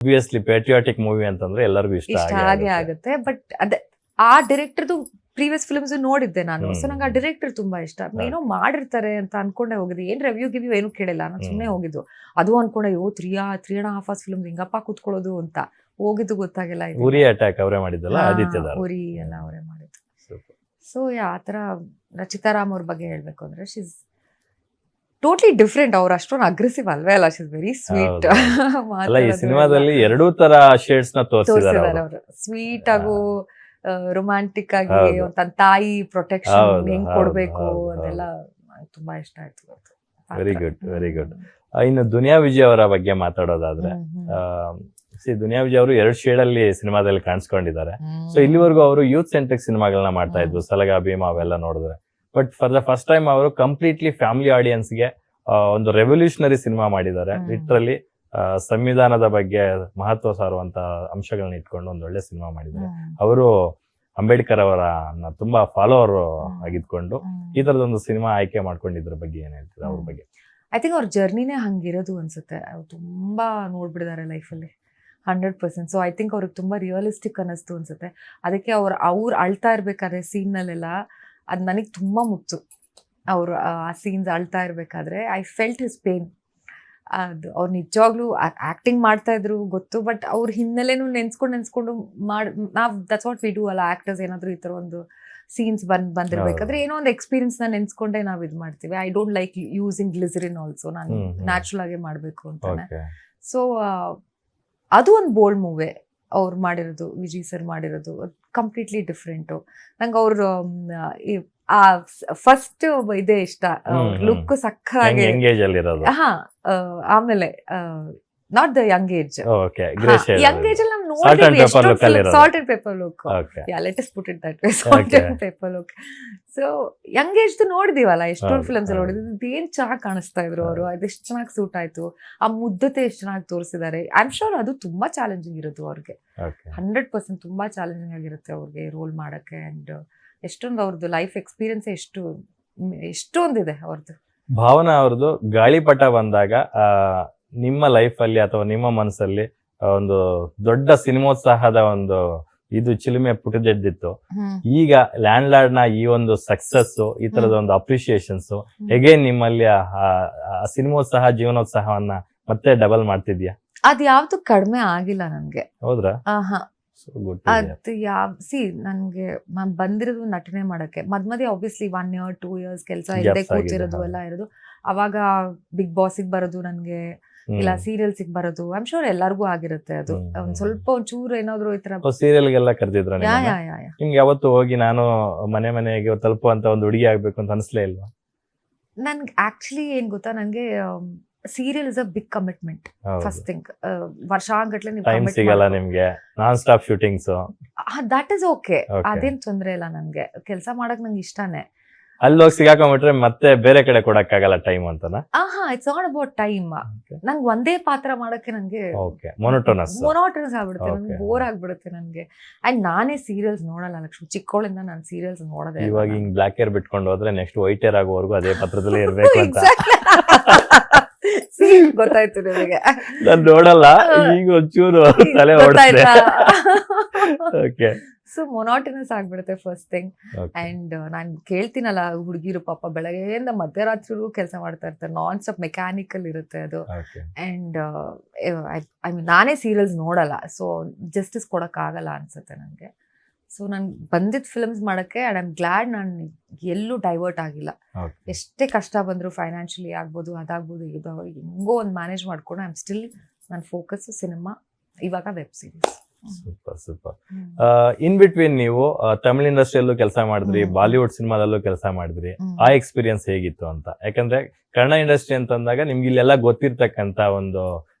Obviously patriotic movie ಅಂತಂದ್ರೆ ಎಲ್ಲರಿಗೂ ಇಷ್ಟ ಇಷ್ಟ ಹಾಗೆ ಆಗುತ್ತೆ. ಬಟ್ ಅದೇ ಆ ಡೈರೆಕ್ಟರ್ದು ಪ್ರೀವಿಯಸ್ ಫಿಲ್ಮ್ಸ್ ನೋಡಿದ್ದೆ ನಾನು. ಸೊ ನಂಗೆ ಆ ಡೈರೆಕ್ಟರ್ ತುಂಬಾ ಇಷ್ಟ. ಏನೋ ಮಾಡಿರ್ತಾರೆ ಅಂತ ಅನ್ಕೊಂಡೆ ಹೋಗಿದ್ದು. ಏನ್ ರಿವ್ಯೂ ಗಿವ್ಯೂ ಏನು ಕೇಳಿಲ್ಲ, ನಾನು ಸುಮ್ಮನೆ ಹೋಗಿದ್ದು. ಅದು ಅನ್ಕೊಂಡೆ 3.5 hours ಫಿಲ್ಮ್ ಹಿಂಗಪ್ಪ ಕೂತ್ಕೊಳ್ಳೋದು ಅಂತ ಹೋಗಿದ್ದು ಗೊತ್ತಾಗಿಲ್ಲ. ಉರಿ ಅಟ್ಯಾಕ್ ಅವರೇ ಮಾಡಿದ್ದಲ್ಲ, ಆದಿತ್ಯದ ಉರಿ ಎಲ್ಲ ಅವರೇ ಮಾಡಿದ್ದು. ಸೊ ಆತರ ರಚಿತಾ ರಾಮ್ ಅವ್ರ ಬಗ್ಗೆ ಹೇಳ್ಬೇಕು ಅಂದ್ರೆ ಶೀಸ್ ಟೋಟ್ಲಿ ಡಿಫ್ರೆಂಟ್. ಅವ್ರು ಅಷ್ಟೊಂದು ಅಗ್ರೆಸಿವ್ ಅಲ್ವೇ ಅಲ್ಲ, ಶೀಸ್ ವೆರಿ ಸ್ವೀಟ್. ಅಲ್ಲ, ಈ ಸಿನಿಮಾದಲ್ಲಿ ಎರಡೂ ತರ ಶೇಡ್ಸ್ ನ ತೋರಿಸಿದ್ದಾರೆ ಅವರು. ಸ್ವೀಟ್ ಆಗು ರೊಮ್ಯಾಂಟಿಕ್ ಆಗಿ ತನ್ನ ತಾಯಿ ಪ್ರೊಟೆಕ್ಷನ್ ಹೆಂಗ್ ಕೊಡ್ಬೇಕು ಅದೆಲ್ಲ ತುಂಬಾ ಇಷ್ಟ ಆಯ್ತು. Very good, very good. ಇನ್ನು ದುನಿಯಾ ವಿಜಯ್ ಅವರ ಬಗ್ಗೆ ಮಾತಾಡೋದಾದ್ರೆ, ದುನಿಯಾ ವಿಜಯ್ ಅವರು 2 ಶೇಡ್ ಅಲ್ಲಿ ಸಿನಿಮಾದಲ್ಲಿ ಕಾಣಿಸ್ಕೊಂಡಿದ್ದಾರೆ. ಸೊ ಇಲ್ಲಿವರೆಗೂ ಅವರು ಯೂತ್ ಸೆಂಟ್ರಿಕ್ ಸಿನಿಮಾಗಳನ್ನ ಮಾಡ್ತಾ ಇದ್ರು, ಸಲಗ ಭೀಮ ಅವೆಲ್ಲ ನೋಡಿದ್ರೆ. But for the first time ಅವರು ಕಂಪ್ಲೀಟ್ಲಿ ಫ್ಯಾಮಿಲಿ ಆಡಿಯನ್ಸ್ ಗೆ ಒಂದು ರೆವಲ್ಯೂಷನರಿ ಸಿನಿಮಾ ಮಾಡಿದ್ದಾರೆ. ಲಿಟ್ರಲಿ ಸಂವಿಧಾನದ ಬಗ್ಗೆ ಮಹತ್ವ ಸಾರುವಂತ ಅಂಶಗಳನ್ನ ಇಟ್ಕೊಂಡು ಒಂದು ಒಳ್ಳೆ ಸಿನಿಮಾ ಮಾಡಿದ್ದಾರೆ. ಅವರು ಅಂಬೇಡ್ಕರ್ ಅವರ ತುಂಬಾ ಫಾಲೋವರ್ ಆಗಿದ್ಕೊಂಡು ಈ ತರದೊಂದು ಸಿನಿಮಾ ಆಯ್ಕೆ ಮಾಡ್ಕೊಂಡಿದ್ರ ಬಗ್ಗೆ ಏನ್ ಹೇಳ್ತೀರಾ ಅವ್ರ ಬಗ್ಗೆ? ಐ ಥಿಂಕ್ ಅವ್ರ ಜರ್ನಿನೇ ಹಂಗಿರೋದು ಅನ್ಸುತ್ತೆ. ಅವ್ರು ತುಂಬಾ ನೋಡ್ಬಿಟ್ಟಿದ್ದಾರೆ ಲೈಫಲ್ಲಿ 100%. ಸೊ ಐ ಥಿಂಕ್ ಅವ್ರಿಗೆ ತುಂಬಾ ರಿಯಲಿಸ್ಟಿಕ್ ಅನ್ನಿಸ್ತು ಅನ್ಸುತ್ತೆ. ಅದಕ್ಕೆ ಅವ್ರು ಅಳ್ತಾ ಇರ್ಬೇಕಾದ್ರೆ ಸೀನ್ನಲ್ಲೆಲ್ಲ ಅದು ನನಗೆ ತುಂಬಾ ಮುಟ್ತು. ಅವರು ಆ ಸೀನ್ಸ್ ಅಳ್ತಾ ಇರ್ಬೇಕಾದ್ರೆ ಐ ಫೆಲ್ಟ್ ಹಿಸ್ ಪೇನ್. ಅದು ಅವ್ರು ನಿಜವಾಗ್ಲೂ ಆಕ್ಟಿಂಗ್ ಮಾಡ್ತಾ ಇದ್ರು ಗೊತ್ತು, ಬಟ್ ಅವ್ರ ಹಿನ್ನೆಲೆನೂ ನೆನ್ಸ್ಕೊಂಡು ನಾವ್ ದಟ್ಸ್ ವಾಟ್ ವಿ ಡೂ ಅಲ್ಲ ಆಕ್ಟರ್ಸ್. ಏನಾದ್ರು ಈ ತರ ಒಂದು ಸೀನ್ಸ್ ಬಂದಿರ್ಬೇಕಾದ್ರೆ ಏನೋ ಒಂದು ಎಕ್ಸ್ಪೀರಿಯನ್ಸ್ ನ ನೆನ್ಸ್ಕೊಂಡೆ ನಾವ್ ಇದು ಮಾಡ್ತೀವಿ. I don't like using glycerine also. ನಾನು ನ್ಯಾಚುರಲ್ ಆಗಿ ಮಾಡ್ಬೇಕು ಅಂತಾನೆ. ಸೊ ಅದು ಒಂದು ಬೋಲ್ಡ್ ಮೂವಿ ಅವ್ರು ಮಾಡಿರೋದು, ವಿಜಯ್ ಸರ್ ಮಾಡಿರೋದು ಕಂಪ್ಲೀಟ್ಲಿ ಡಿಫ್ರೆಂಟು. ನಂಗೆ ಅವ್ರ ಆ ಫಸ್ಟ್ ಇದೇ ಇಷ್ಟ, ಲುಕ್ ಸಕ್ಕಾಗಿ. ಹಾ, ಆಮೇಲೆ not the young age. Young age ಅಲ್ಲಿ ನಾವು ನೋಡ್ತೀವಿ salt and pepper look. Let's put it that way, salt and pepper look. So young age ನೋಡಿದೀವಲ್ಲ ಎಷ್ಟೊಂದು ಫಿಲ್ಮ್ಸ್ ಅಲ್ಲಿ ನೋಡಿದ್ವಿ. ಏನ್ ಚೆನ್ನಾಗಿ ಕಾಣಿಸ್ತಾ ಇದ್ರು ಅವರು, ಅದೆಷ್ಟು ಚೆನ್ನಾಗಿ ಸೂಟ್ ಆಯ್ತು. ಆ ಮುದ್ದತೆ ಎಷ್ಟು ಚೆನ್ನಾಗಿ ತೋರಿಸಿದ್ದಾರೆ. ಐ ಆಮ್ ಶೋರ್ ಅದು ತುಂಬಾ ಚಾಲೆಂಜಿಂಗ್ ಇರುತ್ತೆ ಅವ್ರಿಗೆ. 100% ತುಂಬಾ ಚಾಲೆಂಜಿಂಗ್ ಆಗಿರುತ್ತೆ ಅವ್ರಿಗೆ ರೋಲ್ ಮಾಡಕ್ಕೆ. ಅಂಡ್ ಎಷ್ಟೊಂದು ಅವ್ರದ್ದು ಲೈಫ್ ಎಕ್ಸ್ಪೀರಿಯನ್ಸ್ ಎಷ್ಟೊಂದಿದೆ ಅವ್ರದ್ದು. ಭಾವನಾ ಅವ್ರದ್ದು ಗಾಳಿಪಟ ಬಂದಾಗ ನಿಮ್ಮ ಲೈಫ್ ಅಲ್ಲಿ ಅಥವಾ ನಿಮ್ಮ ಮನಸ್ಸಲ್ಲಿ ಒಂದು ದೊಡ್ಡ ಸಿನಿಮೋತ್ಸಾಹದ ಒಂದು ಇದು ಚಿಲುಮೆ ಪುಟದೆದ್ದಿತ್ತು. ಈಗ ಲ್ಯಾಂಡ್ ಲಾರ್ಡ್ ನ ಈ ಒಂದು ಸಕ್ಸಸ್, ಈ ತರದ ಒಂದು ಅಪ್ರಿಶಿಯೇಷನ್ಸ್ ಹೇಗೆ ನಿಮ್ಮಲ್ಲಿ ಆ ಸಿನಿಮೋತ್ಸಾಹ, ಜೀವನೋತ್ಸಾಹವನ್ನ ಮತ್ತೆ ಡಬಲ್ ಮಾಡ್ತಿದ್ಯಾ? ಅದ್ ಯಾವ್ದು ಕಡಿಮೆ ಆಗಿಲ್ಲ ನನ್ಗೆ. ಹೌದ್ರಾ? ಅದು ನನ್ಗೆ ನಾನ್ ಬಂದಿರೋದು ನಟನೆ ಮಾಡಕ್ಕೆ. ಮಧ್ಯ ಆಬ್ವಿಯಸ್ಲಿ 1 year 2 years ಕೆಲಸ ಇಲ್ಲದೆ ಕೂತಿರೋದು ಎಲ್ಲ ಇರೋದು. ಅವಾಗ ಬಿಗ್ ಬಾಸಿಗೆ ಬರೋದು ನನ್ಗೆ, ಇಲ್ಲ ಸೀರಿಯಲ್ಸಿಗೆ ಬರೋದು. ಐ ಆಮ್ ಶೋರ್ ಎಲ್ಲರಿಗೂ ಆಗಿರುತ್ತೆ ಅದು. ಒಂದ್ ಸ್ವಲ್ಪ ಒಂಚೂರು ಏನಾದ್ರು ಈ ತರ ಸೀರಿಯಲ್ಗೆಲ್ಲ ಕರೆದಿದ್ರ ನಿಮ್ಗೆ ಯಾವತ್ತು ಹೋಗಿ ನಾನು ಮನೆಗೆ ತಲುಪುವಂತ ಒಂದು ಹುಡುಗಿ ಆಗ್ಬೇಕು ಅಂತ ಅನ್ಸ್ಲೇ ಇಲ್ವಾ? ನನ್ಗೆ ಆಕ್ಚುಲಿ ಏನ್ ಗೊತ್ತಾ, ನನ್ಗೆ serial is a big commitment. First thing, ವರ್ಷಾಂಗಟ್ಲೆ ಸಿಗಲ್ಲ ನಿಮ್ಗೆ, non stop shootings. That is okay, ಅದೇನ್ ತೊಂದ್ರೆ ಇಲ್ಲ. ನನ್ಗೆ ಕೆಲಸ ಮಾಡಕ್ ನಂಗೆ ಇಷ್ಟಾನೇ. ಅಲ್ಲಿ ಹೋಗಿ ಸಿಗಾಕೊಂಡ್ಬಿಟ್ರೆ ಮತ್ತೆ ಬೇರೆ ಕಡೆ ಕೊಡಕ್ಕಾಗಲ್ಲ ಟೈಮ್ ಅಂತನಾ? It's not about time. ನಂಗೆ ಒಂದೇ ಪಾತ್ರ ಮಾಡಕ್ಕೆ ನಂಗೆ ಮೊನೋಟೋನಸ್ ಆಗ್ಬಿಡುತ್ತೆ, ನಂಗೆ ಬೋರ್ ಆಗ್ಬಿಡುತ್ತೆ ನನ್ಗೆ. ಅಂಡ್ ನಾನೇ ಸೀರಿಯಲ್ಸ್ ನೋಡಲ್ಲ ಲಕ್ಷ್ಮಿ. ಚಿಕ್ಕವಳಿಂದ ನಾನು ಸೀರಿಯಲ್ಸ್ ನೋಡೋದೇ. ಇವಾಗ ಹಿಂಗ್ ಬ್ಲಾಕ್ ಹೇರ್ ಬಿಟ್ಕೊಂಡು ಹೋದ್ರೆ ನೆಕ್ಸ್ಟ್ ವೈಟ್ ಹೇರ್ ಆಗೋವರೆಗೂ ಅದೇ ಪತ್ರದಲ್ಲಿ ಇರ್ಬೇಕು ಅಂತ ಗೊತ್ತಾಯ್ತು ನಿಮಗೆ? ನಾನು ನೋಡಲ್ಲ, ಈಗ ಒಂಚೂರು ತಲೆ ಓಡಿಸ್ದೆ. ಸೊ ಮೊನಾಟನಸ್ ಆಗ್ಬಿಡುತ್ತೆ ಫಸ್ಟ್ ಥಿಂಗ್. ಅಂಡ್ ನಾನ್ ಕೇಳ್ತೀನಲ್ಲ, ಹುಡುಗಿರು ಪಾಪ ಬೆಳಗ್ಗೆಯಿಂದ ಮಧ್ಯರಾತ್ರಿಗೂ ಕೆಲಸ ಮಾಡ್ತಾ ಇರ್ತಾರೆ, ನಾನ್ ಸ್ಟಾಪ್ ಮೆಕ್ಯಾನಿಕಲ್ ಇರುತ್ತೆ ಅದು. ಅಂಡ್ ಐ ಮೀನ್ ನಾನೇ ಸೀರಿಯಲ್ಸ್ ನೋಡಲ್ಲ, ಸೊ ಜಸ್ಟಿಸ್ ಕೊಡಕ್ ಆಗಲ್ಲ ಅನ್ಸುತ್ತೆ ನನಗೆ. ಸೊ ನಾನು ಬಂದಿದ್ದ ಫಿಲ್ಮ್ಸ್ ಮಾಡಕ್ಕೆ ಅಂಡ್ ಐ ಆಮ್ ಗ್ಲಾಡ್ ನಾನು ಎಲ್ಲೂ ಡೈವರ್ಟ್ ಆಗಿಲ್ಲ. ಎಷ್ಟೇ ಕಷ್ಟ ಬಂದ್ರು, ಫೈನಾನ್ಷಿಯಲಿ ಆಗ್ಬೋದು, ಅದಾಗ್ಬೋದು, ಇದು ಹೆಂಗೋ ಒಂದು ಮ್ಯಾನೇಜ್ ಮಾಡ್ಕೊಂಡು ಐ ಆಮ್ ಸ್ಟಿಲ್ ನನ್ನ ಫೋಕಸ್ ಸಿನಿಮಾ, ಇವಾಗ web series. Super. In between ನೀವು ತಮಿಳ್ ಇಂಡಸ್ಟ್ರಿಯಲ್ಲೂ ಕೆಲಸ ಮಾಡಿದ್ರಿ, ಬಾಲಿವುಡ್ ಸಿನಿಮಾದಲ್ಲೂ ಕೆಲಸ ಮಾಡಿದ್ರಿ. ಆ ಎಕ್ಸ್ಪೀರಿಯನ್ಸ್ ಹೇಗಿತ್ತು ಅಂತ? ಯಾಕಂದ್ರೆ ಕನ್ನಡ ಇಂಡಸ್ಟ್ರಿ ಅಂತಂದಾಗ ನಿಮ್ಗೆ ಇಲ್ಲೆಲ್ಲ ಗೊತ್ತಿರ್ತಕ್ಕಂತ ಒಂದು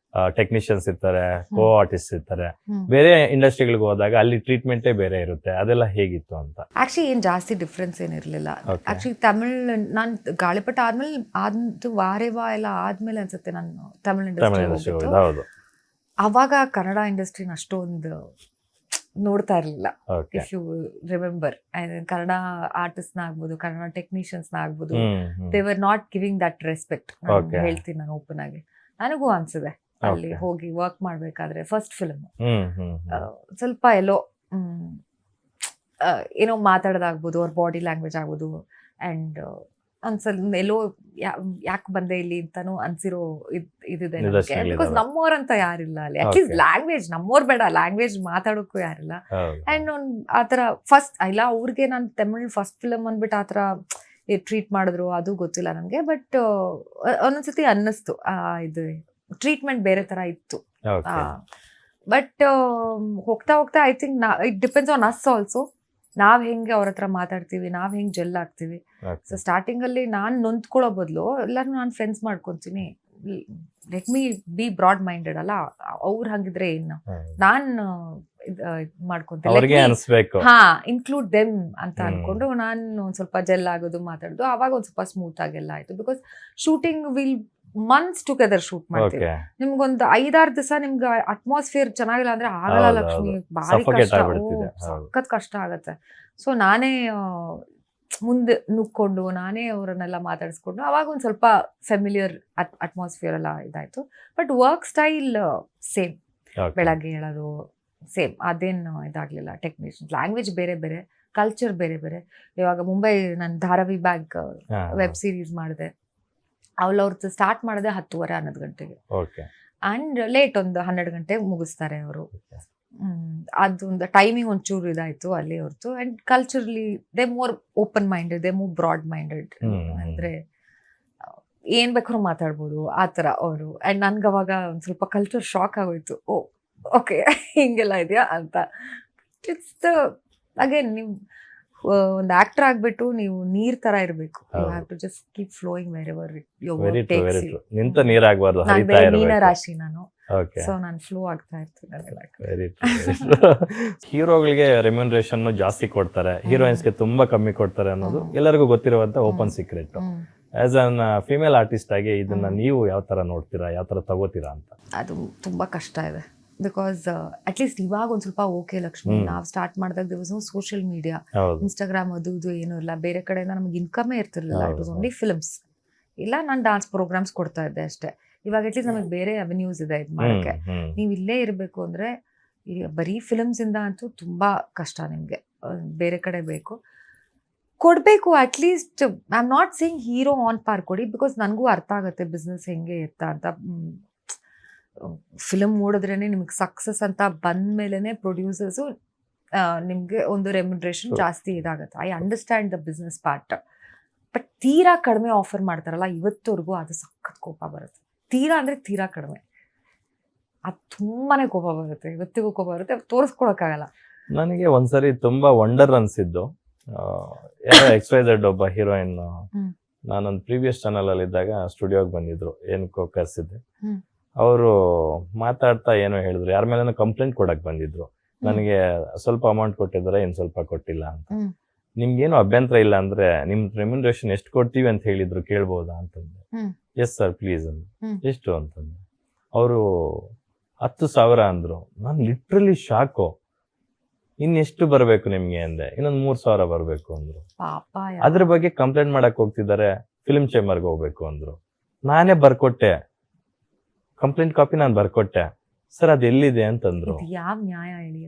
ಟೆಕ್ನಿಷಿಯನ್ಸ್ ಇರ್ತಾರೆ, ಕೋ ಆರ್ಟಿಸ್ಟ್ ಇರ್ತಾರೆ. ಬೇರೆ ಇಂಡಸ್ಟ್ರಿಗಳಿಗೆ ಹೋದಾಗ ಅಲ್ಲಿ ಟ್ರೀಟ್ಮೆಂಟೇ ಬೇರೆ ಇರುತ್ತೆ. ಅದೆಲ್ಲ ಹೇಗಿತ್ತು ಅಂತ? ಆಕ್ಚುಲಿ ಏನ್ ಜಾಸ್ತಿ ಡಿಫ್ರೆನ್ಸ್ ಏನಿರ್ಲಿಲ್ಲ. ಆಕ್ಚುಲಿ ತಮಿಳ್ ನಾನ್ ಗಾಳಿಪಟ ಆದ್ಮೇಲೆ ವಾರೇವಾ ಎಲ್ಲ ಆದ್ಮೇಲೆ ಅನ್ಸುತ್ತೆ ನಾನು ತಮಿಳ್ ಇಂಡಸ್ಟ್ರಿ. ಅವಾಗ ಕನ್ನಡ ಇಂಡಸ್ಟ್ರಿನ ಅಷ್ಟೊಂದು ನೋಡ್ತಾ ಇರ್ಲಿಲ್ಲ. If you remember, Kannada artist ನ ಆಗ್ಬೋದು, ಕನ್ನಡ ಟೆಕ್ನಿಷಿಯನ್ಸ್ ನ ಆಗ್ಬೋದು, they were not giving that respect. ಹೇಳ್ತೀನಿ ನಾನು ಓಪನ್ ಆಗಿ. ನನಗೂ ಅನ್ಸಿದೆ ಅಲ್ಲಿ Okay. ಹೋಗಿ ವರ್ಕ್ ಮಾಡ್ಬೇಕಾದ್ರೆ ಫಸ್ಟ್ ಫಿಲ್ಮ್ ಹ್ಮ್ ಹ್ಮ್ ಸ್ವಲ್ಪ ಎಲ್ಲೋ ಏನೋ ಮಾತಾಡೋದಾಗ್ಬೋದು ಅವ್ರ ಬಾಡಿ ಲ್ಯಾಂಗ್ವೇಜ್ ಆಗ್ಬೋದು ಅಂಡ್ ಒಂದ್ಸಲ ಎಲ್ಲೋ ಯಾಕೆ ಬಂದೆ ಇಲ್ಲಿ ಅಂತಾನು ಅನ್ಸಿರೋ ಇದಿದೆ ನಮ್ಗೆ ನಿದರ್ಶನಗಳಿದಾವೆ. ಬಿಕಾಸ್ ನಮ್ಮೋರಂತ ಯಾರಿಲ್ಲ ಅಲ್ಲಿ ಅಟ್ಲೀಸ್ಟ್ Okay. ಲ್ಯಾಂಗ್ವೇಜ್ ನಮ್ಮೋರ್ ಬೇಡ ಲ್ಯಾಂಗ್ವೇಜ್ ಮಾತಾಡೋಕ್ಕೂ ಯಾರಿಲ್ಲ ಹೌದು. ಅಂಡ್ ಆತರ ಫಸ್ಟ್ ಇಲ್ಲ ಅವ್ರಿಗೆ ನಾನು ತಮಿಳ್ ಫಸ್ಟ್ ಫಿಲಮ್ ಅಂದ್ಬಿಟ್ಟು ಆತರ ಟ್ರೀಟ್ ಮಾಡಿದ್ರು ಅದು ಗೊತ್ತಿಲ್ಲ ನನಗೆ ಬಟ್ ಒಂದೊಂದ್ಸತಿ ಅನ್ನಿಸ್ತು ಇದು ಟ್ರೀಟ್ಮೆಂಟ್ ಬೇರೆ ತರ ಇತ್ತು Okay. ಬಟ್ ಹೋಗ್ತಾ ಹೋಗ್ತಾ I think it depends on us also ನಾವ್ ಹೆಂಗೆ ಅವ್ರ ಹತ್ರ ಮಾತಾಡ್ತೀವಿ ನಾವ್ ಹೆಂಗ್ ಜೆಲ್ ಆಗ್ತೀವಿ Okay. ಸೊ ಸ್ಟಾರ್ಟಿಂಗ್ ಅಲ್ಲಿ ನಾನ್ ನೊಂದ್ಕೊಳ್ಳೋ ಬದಲು ಎಲ್ಲಾರು ನಾನು ಫ್ರೆಂಡ್ಸ್ ಮಾಡ್ಕೊಂತೀನಿ let me be broad minded ಅಲ್ಲ ಅವ್ರು ಹಂಗಿದ್ರೆ ಏನು ಹೌದು. ನಾನ್ ಮಾಡ್ಕೊಂತೀನಿ ಅವ್ರಿಗೆ ಅನ್ಸ್ಬೇಕು. ಹಾ ಇನ್ಕ್ಲೂಡ್ ದೆಮ್ ಅಂತ ಹ್ಮ್. ಅನ್ಕೊಂಡು ನಾನು ಒಂದ್ ಸ್ವಲ್ಪ ಜೆಲ್ ಆಗೋದು ಮಾತಾಡೋದು ಅವಾಗ ಒಂದ್ ಸ್ವಲ್ಪ ಸ್ಮೂತ್ ಆಗೆಲ್ಲ ಆಯ್ತು because shooting will months together shoot ಮಾಡ್ತೀವಿ Okay. ನಿಮ್ಗೊಂದು 5-6 ದಿವಸ ನಿಮ್ಗೆ ಅಟ್ಮಾಸ್ಫಿಯರ್ ಚೆನ್ನಾಗಿಲ್ಲ ಅಂದ್ರೆ ಆಗಲ್ಲ ಹೌದು, ಲಕ್ಷ್ಮಿ ಹೌದು. ಭಾರಿ Suffocate ಕಷ್ಟ ಆಗ್ಬಿಡ್ತಿದೆ. ಹೌದು. ಸಖತ್ ಕಷ್ಟ ಆಗತ್ತೆ ಸೊ ನಾನೇ ಮುಂದೆ ನುಗ್ಕೊಂಡು ನಾನೇ ಅವರನ್ನೆಲ್ಲ ಮಾತಾಡಿಸ್ಕೊಂಡು ಅವಾಗ ಒಂದ್ ಸ್ವಲ್ಪ ಫೆಮಿಲಿಯರ್ ಅಟ್ಮಾಸ್ಫಿಯರ್ ಎಲ್ಲ ಇದಾಯ್ತು but work style same Okay. ಬೆಳಗ್ಗೆ ಹೇಳೋದು ಸೇಮ್ ಅದೇನು ಇದಾಗ್ಲಿಲ್ಲ ಟೆಕ್ನಿಷಿಯನ್ ಲ್ಯಾಂಗ್ವೇಜ್ ಬೇರೆ ಬೇರೆ ಕಲ್ಚರ್ ಬೇರೆ ಬೇರೆ ಇವಾಗ ಮುಂಬೈ ನಾನು ಧಾರಾವಿ ಬ್ಯಾಗ್ ಹಾ, ವೆಬ್ ಸೀರೀಸ್ ಮಾಡಿದೆ ಅವ್ರದ್ದು ಸ್ಟಾರ್ಟ್ ಮಾಡಿದೆ 10:30 11 ಗಂಟೆಗೆ Okay. ಅಂಡ್ ಲೇಟ್ ಒಂದು 12 ಗಂಟೆಗೆ ಮುಗಿಸ್ತಾರೆ ಅವರು ಅದೊಂದು ಟೈಮಿಂಗ್ ಒಂಚೂರು ಇದಾಯ್ತು ಅಲ್ಲಿ ಹೊರತು and culturally they more open minded they more broad minded ಅಂದ್ರೆ ಏನ್ ಬೇಕಾದ್ರೂ ಮಾತಾಡ್ಬೋದು ಆ ಥರ ಅವರು ಅಂಡ್ ನನ್ಗೆ ಅವಾಗ ಒಂದ್ ಸ್ವಲ್ಪ ಕಲ್ಚರ್ ಶಾಕ್ ಆಗೋಯ್ತು ಓ ಓಕೆ ಹಿಂಗೆಲ್ಲ ಇದೆಯಾ ಅಂತ ಇಟ್ಸ್ ದ ಅಗೇನ್ ನೀವು ಒಂದು ಆಕ್ಟರ್ ಆಗ್ಬಿಟ್ಟು ನೀವು ನೀರ್ ತರ ಇರಬೇಕು you have to just keep flowing wherever very true very true. ನಿಂತ ನೀರಾಗಬಾರ್ದು, ನಾನು ಹರಿತಾ ಮೀನ ಇರಬೇಕು. ರಾಶಿ ನಾನು ಓಕೆ. ಸೊ ನಾನು ಫ್ಲೋ ಆಗ್ತಾ ಇರ್ತೀನಿ ವೆರಿ ಹೀರೋಗಳಿಗೆ ರೆಮ್ಯುನರೇಷನ್ ಜಾಸ್ತಿ ಕೊಡ್ತಾರೆ, ಹೀರೋಯಿನ್ಸ್ಗೆ ತುಂಬಾ ಕಮ್ಮಿ ಕೊಡ್ತಾರೆ ಅನ್ನೋದು ಎಲ್ಲರಿಗೂ ಗೊತ್ತಿರುವಂತ open secret. As an female artist ಆಗಿ ಇದನ್ನ ನೀವು ಯಾವ ತರ ನೋಡ್ತೀರಾ, ಯಾವ ತರ ತಗೋತೀರಾ ಅಂತ? ಅದು ತುಂಬಾ ಕಷ್ಟ ಇದೆ ಬಿಕಾಸ್ ಅಟ್ಲೀಸ್ಟ್ ಇವಾಗ ಒಂದ್ ಸ್ವಲ್ಪ ಓಕೆ ಲಕ್ಷ್ಮಿ ನಾವು ಸ್ಟಾರ್ಟ್ ಮಾಡಿದಾಗ ದಿವಸ ಸೋಷಿಯಲ್ ಮೀಡಿಯಾ ಹೌದು. ಇನ್ಸ್ಟಾಗ್ರಾಮ್ ಅದು ಇದು ಏನೂ ಇಲ್ಲ, ಬೇರೆ ಕಡೆಯಿಂದ ನಮ್ಗೆ ಇನ್ಕಮೇ ಇರ್ತಿರ್ಲಿಲ್ಲ. ಇಟ್ ವಾಸ್ ಹೌದು. ಓನ್ಲಿ ಫಿಲ್ಮ್ಸ್ ಇಲ್ಲ ನಾನು ಡಾನ್ಸ್ ಪ್ರೋಗ್ರಾಮ್ಸ್ ಕೊಡ್ತಾ ಇದ್ದೆ ಅಷ್ಟೇ. ಇವಾಗ ಅಟ್ಲೀಸ್ಟ್ ನಮಗೆ ಬೇರೆ ಅವೆನ್ಯೂಸ್ ಇದೆ ಇದು ಮಾಡಕ್ಕೆ. ನೀವು ಇಲ್ಲೇ ಇರಬೇಕು ಅಂದ್ರೆ ಈಗ ಬರೀ ಫಿಲ್ಮ್ಸ್ ಇಂದ ಅಂತೂ ತುಂಬಾ ಕಷ್ಟ. ನಿಮ್ಗೆ ಬೇರೆ ಕಡೆ ಬೇಕು ಕೊಡ್ಬೇಕು. At least I am not saying hero on ಪಾರ್ ಕೊಡಿ, ಬಿಕಾಸ್ ನನಗೂ ಅರ್ಥ ಆಗುತ್ತೆ ಬಿಸ್ನೆಸ್ ಹೆಂಗೆ ಎತ್ತ ಅಂತ. ಫಿಲಮ್ ನೋಡಿದ್ರೇನೆ ನಿಮ್ಗೆ ಸಕ್ಸಸ್ ಅಂತ ಬಂದ್ಮೇಲೆ ಪ್ರೊಡ್ಯೂಸರ್ಸು ನಿಮ್ಗೆ ಒಂದು ರೆಮ್ಯುನರೇಷನ್ ಜಾಸ್ತಿ ಇದಾಗುತ್ತೆ. I understand the business part. But ತೀರಾ ಕಡಿಮೆ ಆಫರ್ ಮಾಡ್ತಾರಲ್ಲ ಇವತ್ತವರೆಗೂ ಅದು ಸಖತ್ ಕೋಪ ಬರುತ್ತೆ. ತೀರಾ ಅಂದ್ರೆ ತೀರಾ ಕಡಿಮೆ, ಅದು ತುಂಬಾನೇ ಕೋಪ ಬರುತ್ತೆ. ಇವತ್ತಿಗೂ ಕೋಪ ಬರುತ್ತೆ, ತೋರಿಸ್ಕೊಳಕ್ಕಾಗಲ್ಲ. ನನಗೆ ಒಂದ್ಸರಿ ತುಂಬಾ ವಂಡರ್ ಅನ್ಸಿದ್ದು, ಯಾರೋ XYZ ಒಬ್ಬ ಹೀರೋಯಿನ್ ನಾನೊಂದು ಪ್ರೀವಿಯಸ್ ಚಾನಲ್ ಅಲ್ಲಿ ಇದ್ದಾಗ ಸ್ಟುಡಿಯೋಗೆ ಬಂದಿದ್ರು, ಏನಕ್ಕೋ ಕರ್ಸಿದ್ದೆ. ಅವರು ಮಾತಾಡ್ತಾ ಏನೋ ಹೇಳಿದ್ರು, ಯಾರ ಮೇಲೆ ಕಂಪ್ಲೇಂಟ್ ಕೊಡಕ್ ಬಂದಿದ್ರು. ನನಗೆ ಸ್ವಲ್ಪ ಅಮೌಂಟ್ ಕೊಟ್ಟಿದ್ದಾರೆ, ಇನ್ ಸ್ವಲ್ಪ ಕೊಟ್ಟಿಲ್ಲ ಅಂತ. ನಿಮ್ಗೇನು ಅಭ್ಯಂತರ ಇಲ್ಲ ಅಂದ್ರೆ ನಿಮ್ ರೆಮ್ಯುನರೇಷನ್ ಎಷ್ಟು ಕೊಡ್ತೀವಿ ಅಂತ ಹೇಳಿದ್ರು, ಕೇಳ್ಬೋದಾ ಅಂತಂದ್ರೆ. ಎಸ್ ಸರ್ ಪ್ಲೀಸ್ ಅಂದ್ರು. ಎಷ್ಟು ಅಂತಂದ್ರೆ ಅವರು 10,000 ಅಂದ್ರು. ನಾನು ಲಿಟ್ರಲಿ ಶಾಕು. ಇನ್ನೆಷ್ಟು ಬರ್ಬೇಕು ನಿಮ್ಗೆ ಅಂದೆ. ಇನ್ನೊಂದು 3,000 ಬರ್ಬೇಕು ಅಂದ್ರು. ಅದ್ರ ಬಗ್ಗೆ ಕಂಪ್ಲೇಂಟ್ ಮಾಡಕ್ ಹೋಗ್ತಿದ್ದಾರೆ, ಫಿಲ್ಮ್ ಚೇಂಬರ್ಗೆ ಹೋಗ್ಬೇಕು ಅಂದ್ರು. ನಾನೇ ಬರ್ಕೊಟ್ಟೆ, ಕಂಪ್ಲೇಂಟ್ ಕಾಪಿ ನಾನು ಬರ್ಕೊಟ್ಟೆ. ಸರ್ ಅದು ಎಲ್ಲಿದೆ ಅಂತಂದ್ರು. ಯಾವ ನ್ಯಾಯ ಹೇಳಿ?